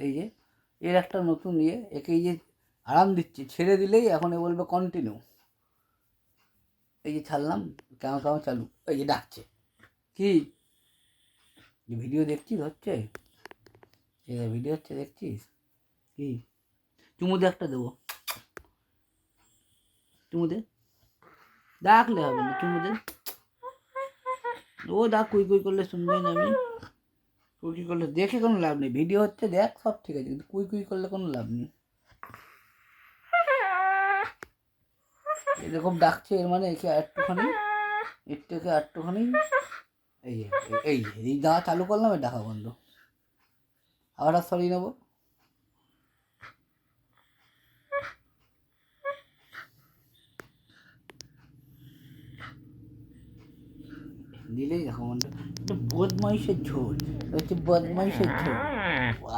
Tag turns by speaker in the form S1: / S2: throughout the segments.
S1: এই যে এর একটা নতুন ইয়ে, একে এই যে আরাম দিচ্ছি, ছেড়ে দিলেই এখন এ বলবে কন্টিনিউ। এই যে ছাড়লাম, কেমন কেমন চালু, এই যে ডাকছে। কি ভিডিও দেখছিস? হচ্ছে ভিডিও হচ্ছে, দেখছিস? কি চুমু দে, একটা দেবো, চুমু দে, ডাকলে হবে না, চুমু দে। ও ডাক, কুই কুই করলে শুনবে না আমি, কুই কুই করলে দেখে কোনো লাভ নেই। ভিডিও হচ্ছে দেখ, সব ঠিক আছে, কিন্তু কুই কুই করলে কোনো লাভ নেই। এরকম ডাকছে, এর মানে একে একটুখানি, একটুকে একটুখানি, এই যে এই যে এই দাওয়া চালু করলাম, এর ডাকা বন্ধ। আবার আর সরিয়ে নেবো, দিলেই দেখো বন্ধু, এটা বদমাইশের ঝোল, হচ্ছে বদমাইশের ঝোল।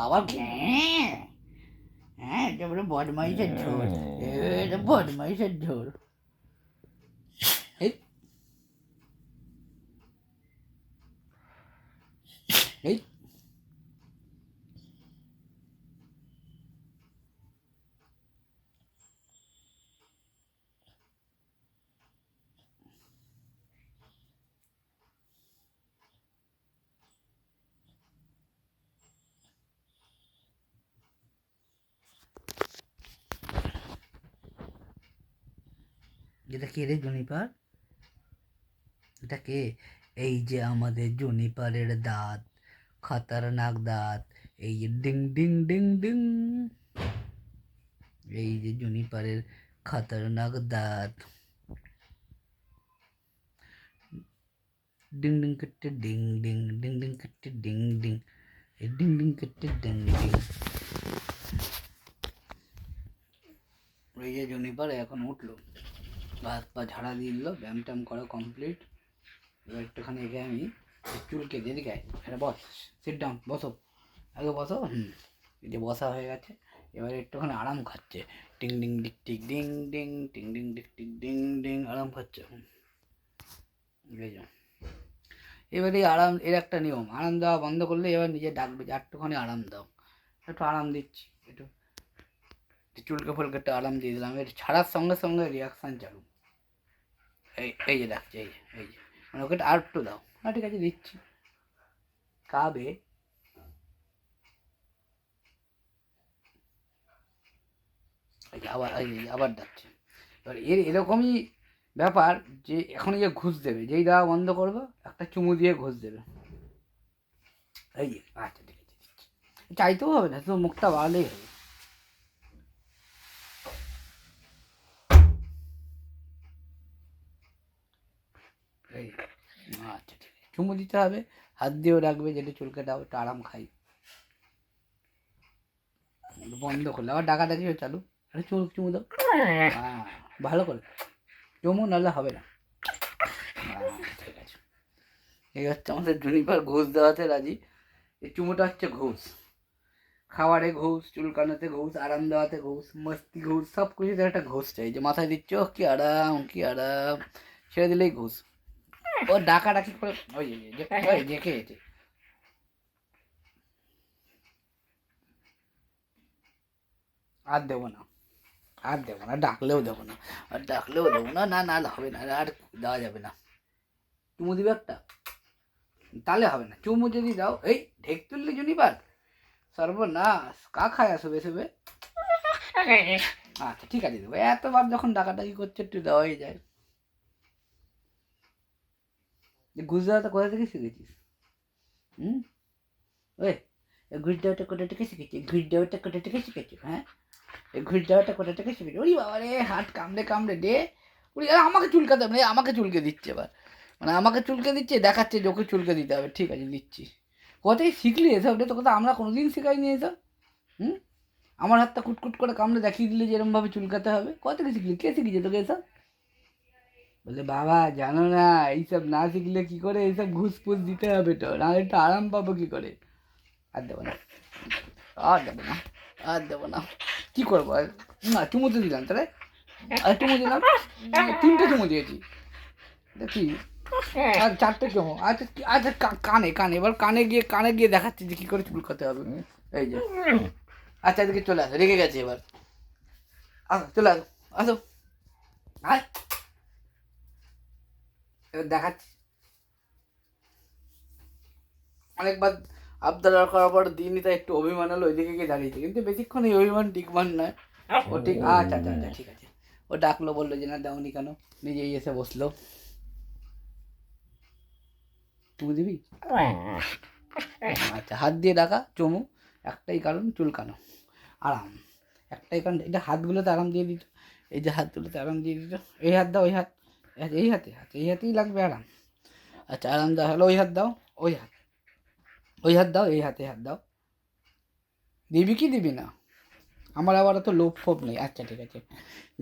S1: আবার হ্যাঁ, এটা বলে বদমাইশের ঝোল, এটা বদমাইশের ঝোল। এই এই এটা কে রে জুনিপার? এটা কে? এই যে আমাদের জুনিপারের দাঁত, খতরনাক দাঁত, এই যে ডিং ডিং ডিং ডিং, এই যে জুনিপারের খতরনাক দাঁত, ডিং ডিং করতে ডিং ডিং, ডিং ডিং করতে ডিং ডিং, ডিং ডিং করতে ডিং ডিং। এই যে জুনিপার এখন উঠলো, হাত পা ঝাড়া দিয়ে দিল, ব্যায়াম ট্যাম করা কমপ্লিট। এবার একটুখানি এগে আমি চুলকে দিয়ে দিকে, এটা বস, সিট ডাউন, বসো, আগে বসো। এই যে বসা হয়ে গেছে, এবার একটুখানি আরাম খাচ্ছে, টিং ডিং ডিক টিক ডিং ডিং, টিং ডিং ডিক টিক ডিং ডিং, আরাম খাচ্ছে। এই যে এবারে আরাম, এর একটা নিয়ম, আরাম দেওয়া বন্ধ করলে এবার নিজে ডাকবে যে একটুখানি আরাম দাও। একটু আরাম দিচ্ছি, একটু চুলকে ফুলকে একটু আরাম দিয়ে দিলাম, এর ছাড়ার সঙ্গে সঙ্গে রিয়াকশান চালু। এই যে ডাকছে, এই যে মানে ওকে আর একটু দাও, হ্যাঁ ঠিক আছে দিচ্ছি, খাবে। আবার আবার ডাকছে। এবার এরকমই ব্যাপার যে এখন যে ঘুষ দেবে, যেই দেওয়া বন্ধ করবো একটা চুমু দিয়ে ঘুষ দেবে। এই যে আচ্ছা ঠিক আছে দিচ্ছি, চাইতেও হবে না, শুধু মুখটা বাড়ালেই হবে। এই আচ্ছা ঠিক আছে, চুমু দিতে হবে, হাত দিয়েও রাখবে, যেটা চুলকে দাও, একটু আরাম খাই। বন্ধ করলে আবার ডাকাডাকি হয়ে চালু, আরে চুমু চুমু দাও, হ্যাঁ ভালো করে চুমু, নাহলে হবে না। ঠিক আছে, এই হচ্ছে আমাদের জুনিপার ঘুষ দেওয়াতে রাজি। এই চুমুটা হচ্ছে ঘুষ, খাবারে ঘুষ, চুলকানোতে ঘুষ, আরাম দেওয়াতে ঘুষ, মস্তি ঘুষ, সব কিছুতে একটা ঘুষ চাই। যে মাথায় দিচ্ছ কি আরাম, কি আরাম, ছেড়ে দিলেই ঘুষ। ও ডাকাডাকি করে, ওই যে খেয়েছে। আর দেবো না, আর দেবো না, ডাকলেও দেবো না, আর ডাকলেও দেবো না, না না হবে না, আর দেওয়া যাবে না। চুমু দিবে একটা, তাহলে হবে না। চুমু যদি দাও, এই ঢেক তুললি জুনিপার, সর্বনাশ, কা খায় আসবে সেবে। আচ্ছা ঠিক আছে দেবো, এতবার যখন ডাকাডাকি করছে একটু দেওয়াই যায়। ঘুষ দেওয়াটা কোথা থেকে শিখেছিস? ওই ঘুষ দেওয়াটা কোথা থেকে শিখেছিস? ঘুষ দেওয়াটা কোথা থেকে শিখেছিস? হ্যাঁ, এই ঘুষ দেওয়াটা কোথা থেকে শিখেছিস? ওরে বাবা রে, হাত কামড়ে কামড়ে দে। ওরে আমাকে চুলকাতে হবে, আমাকে চুলকে দিচ্ছে এবার, মানে আমাকে চুলকে দিচ্ছে, দেখাচ্ছে যে ওকে চুলকে দিতে হবে। ঠিক আছে দিচ্ছি। কোথায় শিখলি এসব? তো কথা আমরা কোনোদিন শেখাইনি এসব। আমার হাতটা কুটকুট করে কামড়ে দেখিয়ে দিলে যে এরমভাবে চুলকাতে হবে, কোথা থেকে শিখলি? কে শিখিয়েছে তোকে এসব? বলে বাবা জানো না, এইসব না শিখলে কি করে, এইসব ঘুষ ফুস দিতে হবে তো, না একটু আরাম পাবো কি করে। আর দেবো না, আর দেবো না, আর দেবো না, কী করবো আর? না চুমু তো দিলাম তাহলে, আর চুমু দিলাম, 3টে চুমু দিয়েছি দেখি, আর 4টে চুমু। আচ্ছা আচ্ছা, কানে কানে, এবার কানে গিয়ে দেখাচ্ছি যে কী করে চুলকাতে হবে। এই যে আচ্ছা এদিকে চলে আসো, রেগে গেছে এবার। আসো চলে আসো, আসো আয়, এবার দেখাচ্ছি। অনেকবার আবদার করার পর দিনই তাই একটু অভিমান হলো, ওইদিকে গিয়ে দাঁড়িয়েছে, কিন্তু বেশিক্ষণ এই অভিমান টিকমান নয়। ও ঠিক আচ্ছা আচ্ছা আচ্ছা ঠিক আছে। ও ডাকলো, বললো যে না দাওনি কেন, নিজেই এসে বসলো। তুমি দিবি? আচ্ছা, হাত দিয়ে ডাকা চুমু, একটাই কারণ চুলকানো, আরাম। একটাই কারণ, এটা হাতগুলোতে আরাম দিয়ে দিত, এই যে হাতগুলোতে আরাম দিয়ে দিত। এই হাত দাও, ওই হাত, এই হাতে, এই হাতেই লাগবে আরাম। আচ্ছা আরাম দাও, হলো ওই হাত দাও, ওই হাত, ওই হাত দাও, এই হাতে হাত দাও। দিবি কি দিবি না? আমার আবার তো লোভ ফোপ নেই। আচ্ছা ঠিক আছে,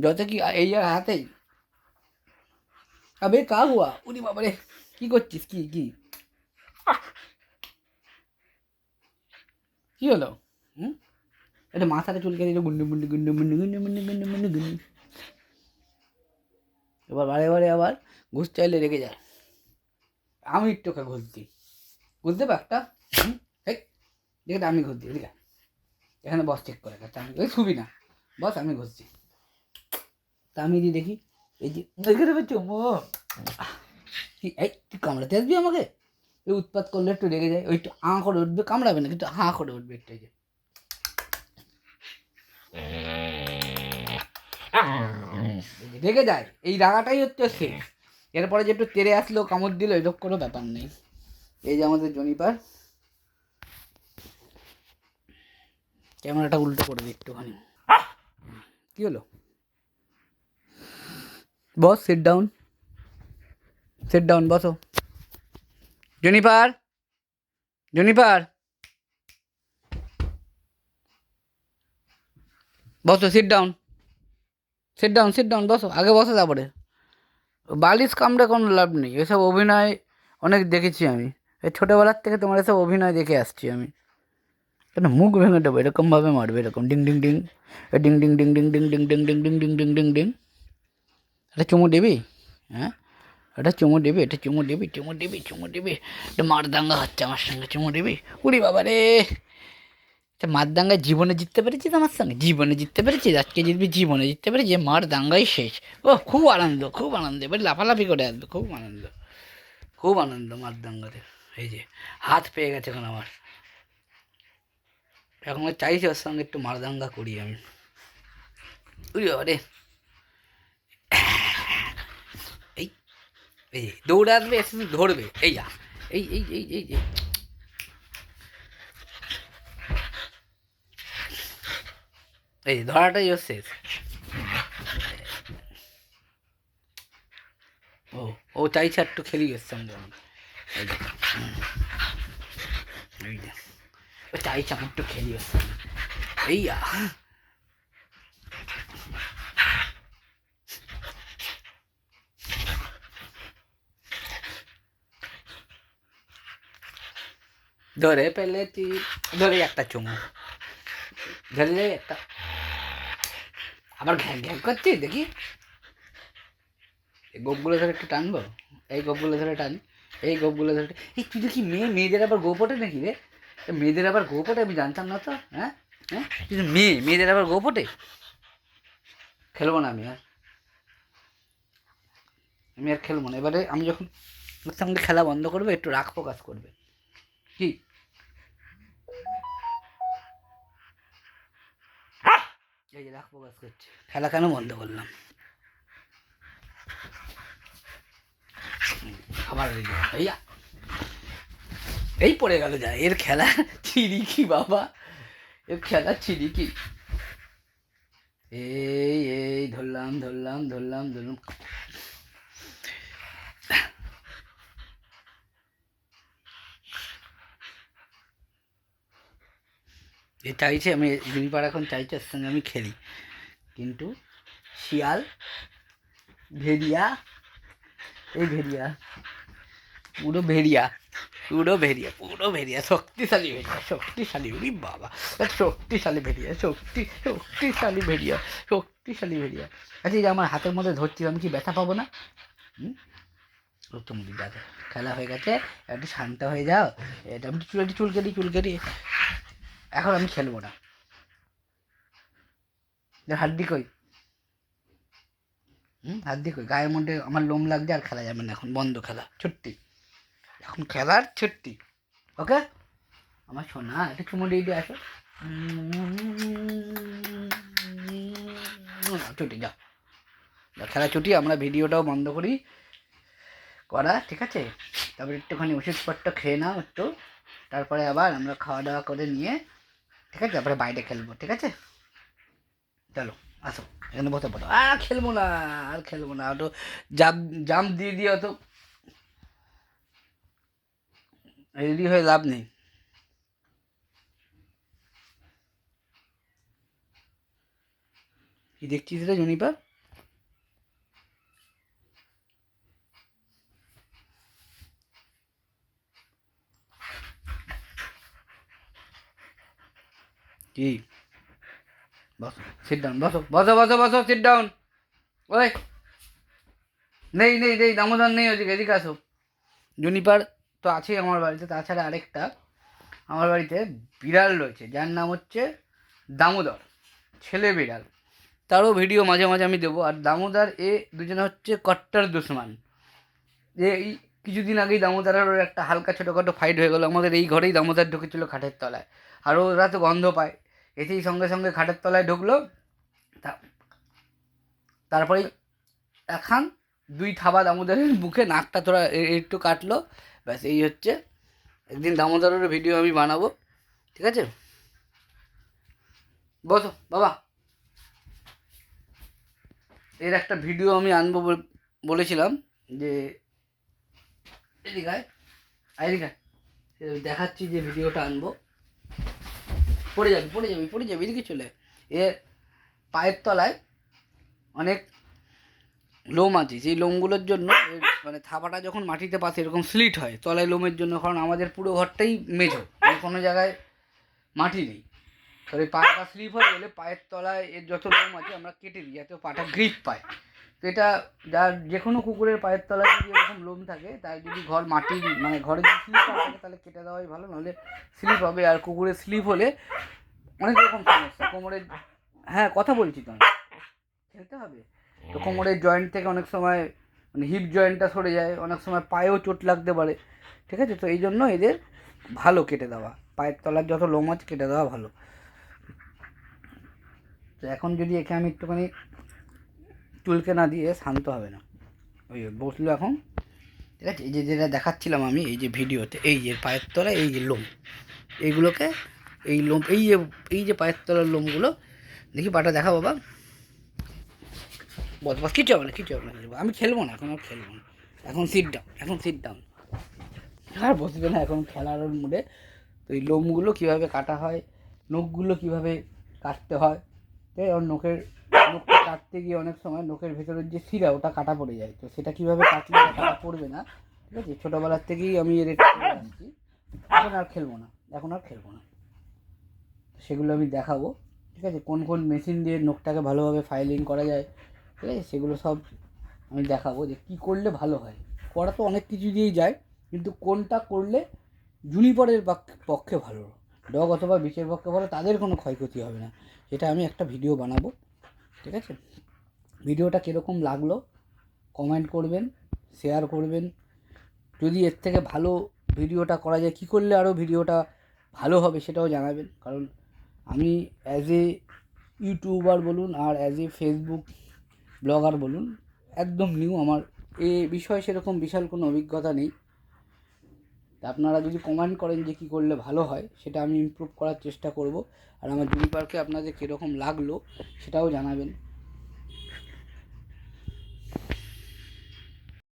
S1: যত কি এই হাতেই। আবে কা হুয়া, উনি বাবারে, কি করছিস? কি কি কি হলো? হুম, এটা মাথাটা চুলকে দিল, গুন্ডু মুন্ডু গুন্ডু মুন্ডু গুন্ডু মুন্ডু গুন্ডু মুন্ডু গুন্ডু। এবার বারে বারে আবার ঘুষ চাইলে রেগে যায়। আমি একটু ওকে ঘুষ দিই, ঘুষ দেবো একটা। এই দেখে আমি ঘুষ দিই, ঠিক আছে? এখানে বস চেক করে গেছে, আমি ওই ছবি না, বস আমি ঘুষ দিই। তা আমি দিই দেখি, এই যে দেখে দেবে চুমো। এই তুই কামড়াতে আসবি আমাকে? এই উৎপাত করলে একটু রেগে যায়, ওই একটু হাঁ করে উঠবে, কামড়াবে না কিন্তু হাঁ করে উঠবে একটু, এই যে রেগে যায়। এই রাগাটাই হচ্ছে শেষ। এরপরে যে একটু তেড়ে আসলো, কামড় দিল, এরকম কোনো ব্যাপার নেই। এই যে আমাদের জনিপার, ক্যামেরাটা উল্টো করে দিই একটুখানি। কি হলো? বস সিট ডাউন, সিট ডাউন, বসো। জনিপার, জনিপার বসো, sit down, sit down, sit down, বসো, আগে বসো তারপরে। বালিশ কামড়ে কোনো লাভ নেই, এসব অভিনয় অনেক দেখেছি আমি। এই ছোটোবেলার থেকে তোমার এসব অভিনয় দেখে আসছি আমি। কেন মুখ ভেঙে দেবো, এরকমভাবে মারবে, এরকম ding ding ding, ding ding ding ding ding ding ding ding ding ding ding ding ding. এটা চুমু দিবি? হ্যাঁ, এটা চুমু দিবি, এটা চুমু দিবি, চুমু দিবি, চুমু দিবি। এটা মার দাঙ্গা হচ্ছে আমার সঙ্গে, চুমু দিবি? উড়ি বাবা রে, মার দাঙ্গায় জীবনে জিততে পেরেছিস আমার সঙ্গে, জীবনে জিততে পেরেছিস, আজকে জিতবি, জীবনে জিততে পেরেছিস, মার দাঙ্গাই শেষ। ও খুব আনন্দ, খুব আনন্দ, এবার লাফালাফি করে আসবে, খুব আনন্দ, খুব আনন্দ মার দাঙ্গাতে। এই যে হাত পেয়ে গেছে এখন আমার, এখন চাইছি ওর সঙ্গে একটু মার দাঙ্গা করি আমি। উড়ি বাবা রে, এই এই দৌড়ে আসবে, এসে ধরবে, এই যা, এই এই এই এই এই এই ধরাটাই ওর শেষ। ও ও চাইছে একটু খেলি ওর সঙ্গে আমি, এই যে এই যে ও চাইছে আমি একটু খেলি ওর সঙ্গে, এই ধরে পেলেছি, ধরে একটা চুমু, ধরলে একটা, আবার ঘ্যাং ঘ্যাং করছি দেখি। এই গোপগুলো ধরে একটু টানবো, এই গোপগুলো ধরে টান, এই গোপগুলো ধরে। এই তুই দেখি মেয়েদের আবার গোপ ওঠে নাকি রে? মেয়েদের আবার গোপ ওঠে, আমি জানতাম না তো। হ্যাঁ হ্যাঁ, কিন্তু মেয়েদের আবার গোপ ওঠে। খেলবো না আমি আর, আমি আর খেলবো না। এবারে আমি যখন ওর সঙ্গে খেলা বন্ধ করবে, একটু রাগ প্রকাশ করবে কি? এই যে রাগ প্রকাশ করছে, খেলা কেন বন্ধ করলাম? আবার ভাইয়া এই পড়ে গেল, যায় এর খেলা ছিড়ি কি বাবা, এর খেলা ছিড়ি কি? এই এই ধরলাম ধরলাম ধরলাম ধরলাম। এ চাইছে আমি, জুনিপাড়া এখন চাইছে এর সঙ্গে আমি খেলি, কিন্তু শিয়াল, ভেড়িয়া, এই ভেড়িয়া, পুরো ভেড়িয়া, পুরো ভেড়িয়া, পুরো ভেড়িয়া, শক্তিশালী ভেড়িয়া, শক্তিশালী, উরি বাবা, শক্তিশালী ভেড়িয়া, শক্তিশালী ভেড়িয়া, শক্তিশালী ভেড়িয়া। আচ্ছা, এই যে আমার হাতের মধ্যে ধরছি, আমি কি ব্যথা পাবো না? তুমি দেখো, খেলা হয়ে গেছে, একটু শান্ত হয়ে যাও। এটা আমি একটু চুলকে দিই, চুলকে দিই। এখন আমি খেলবো না। হাড্ডি কই, হাড্ডি কই, গায়ের মধ্যে আমার লোম লাগছে, আর খেলা যাবে না এখন, বন্ধ খেলা, ছুট্টি, এখন খেলার ছুট্টি। ওকে আমার সোনা, একটা চুমো দিয়ে দিয়ে আসো, ছুটি যাও, খেলা ছুটি। আমরা ভিডিওটাও বন্ধ করি করা, ঠিক আছে? তারপরে একটুখানি ওষুধপত্র খেয়ে নাও একটু, তারপরে আবার আমরা খাওয়া দাওয়া করে নিয়ে, ঠিক আছে, তারপরে বাইরে খেলবো, ঠিক আছে? চলো আসো, এখানে বসে পড়ো। আর খেলবো না, আর খেলবো না, তো জাম্প দিয়ে দিয়ে অত রেডি হয়ে লাভ নেই। কি দেখছিস রে জুনিপার? কি? বসো, সিট ডাউন, বসো বসো বসো বসো, সিট ডাউন। ওই নেই নেই নেই, দামোদর নেই, ওদিকে এদিকে আসো। জুনিপার তো আছেই আমার বাড়িতে, তাছাড়া আরেকটা আমার বাড়িতে বিড়াল রয়েছে, যার নাম হচ্ছে দামোদর, ছেলে বিড়াল। তারও ভিডিও মাঝে মাঝে আমি দেবো। আর দামোদর দুজনে হচ্ছে কট্টর দুশ্মন। এই কিছুদিন আগেই দামোদরের ওর একটা হালকা ছোটোখাটো ফাইট হয়ে গেলো, আমাদের এই ঘরেই দামোদর ঢুকেছিল খাটের তলায়। আর ওরা তো গন্ধ পায়, এসেই সঙ্গে সঙ্গে খাটের তলায় ঢুকলো। তারপরেই এখন 2 থাবা দামোদরের বুকে, নাকটা তোরা একটু কাটলো, ব্যাস এই হচ্ছে। একদিন দামোদরের ভিডিও আমি বানাবো, ঠিক আছে? বসো বাবা, এর একটা ভিডিও আমি আনবো বলেছিলাম, যে এদিকে দেখাচ্ছি যে ভিডিওটা আনবো। পড়ে যাবি পড়ে যাবি পড়ে যাবি, এদিকে চলে। এর পায়ের তলায় অনেক লোম আছে, সেই লোমগুলোর জন্য মানে থাবাটা যখন মাটিতে পাশে এরকম স্লিট হয় তলায় লোমের জন্য, কারণ আমাদের পুরো ঘরটাই মেঝো, কোনো জায়গায় মাটি নেই। তো এই পাটা স্লিপ হয়ে গেলে পায়ের তলায় এর যত লোম আছে আমরা কেটে দিই, যাতে পাটা গ্রিপ পায়। তো এটা যার যে কোনো কুকুরের পায়ের তলায় যদি এরকম লোম থাকে, তার যদি ঘর মাটি মানে ঘরে যদি স্লিপ থাকে তাহলে কেটে দেওয়াই ভালো, নাহলে স্লিপ হবে। আর কুকুরের স্লিপ হলে অনেক রকম সমস্যা, কোমরের, হ্যাঁ কথা বলছি তো, খেলতে হবে তো, কোমরের জয়েন্ট থেকে অনেক সময় মানে হিপ জয়েন্টটা সরে যায়, অনেক সময় পায়েও চোট লাগতে পারে, ঠিক আছে? তো এই জন্য এদের ভালো কেটে দেওয়া, পায়ের তলার যত লোম আছে কেটে দেওয়া ভালো। তো এখন যদি একে আমি একটুখানি চুলকে না দিয়ে শান্ত হবে না, ওই বসলো এখন, ঠিক আছে? এই যে যেটা দেখাচ্ছিলাম আমি এই যে ভিডিওতে, এই যে পায়ের তলায় এই যে লোম, এইগুলোকে, এই লোম, এই যে পায়ের তলার লোমগুলো, দেখি পাটা দেখা বাবা, বস বস, কিছু হবে না কিছু হবে না, আমি খেলবো না এখন, আর খেলবো না এখন, সিট ডাউন, এখন সিট ডাউন, আর বসবে না এখন খেলার মুডে। তো এই লোমগুলো কীভাবে কাটা হয়, নখগুলো কীভাবে কাটতে হয়, তাই ওর নখটা কাটতে গিয়ে অনেক সময় নখের ভেতরের যে শিরা ওটা কাটা পড়ে যায়, তো সেটা কীভাবে কাটলে কাটা পড়বে না, ঠিক আছে? ছোটোবেলার থেকেই আমি এর আসছি, এখন আর খেলবো না, এখন আর খেলবো না, সেগুলো আমি দেখাবো, ঠিক আছে? কোন কোন মেশিন দিয়ে নখটাকে ভালোভাবে ফাইলিং করা যায়, ঠিক আছে? সেগুলো সব আমি দেখাবো, যে কী করলে ভালো হয়। করা তো অনেক কিছু দিয়েই যায়, কিন্তু কোনটা করলে জুনিপরের পক্ষে ভালো, ডগ অথবা বিচের পক্ষে ভালো, তাদের কোনো ক্ষয়ক্ষতি হবে না, সেটা আমি একটা ভিডিও বানাবো, ঠিক আছে? ভিডিওটা কীরকম লাগলো কমেন্ট করবেন, শেয়ার করবেন। যদি এর থেকে ভালো ভিডিওটা করা যায়, কী করলে আরও ভিডিওটা ভালো হবে সেটাও জানাবেন। কারণ আমি অ্যাজ এ ইউটিউবার বলুন আর অ্যাজ এ ফেসবুক ব্লগার বলুন, একদম নিউ, আমার এ বিষয়ে সেরকম বিশাল কোনো অভিজ্ঞতা নেই। আপনারা যদি কমেন্ট করেন যে কী করলে ভালো হয়, সেটা আমি ইমপ্রুভ করার চেষ্টা করব। আর আমার জুনিপারকে আপনাদের কীরকম লাগলো সেটাও জানাবেন।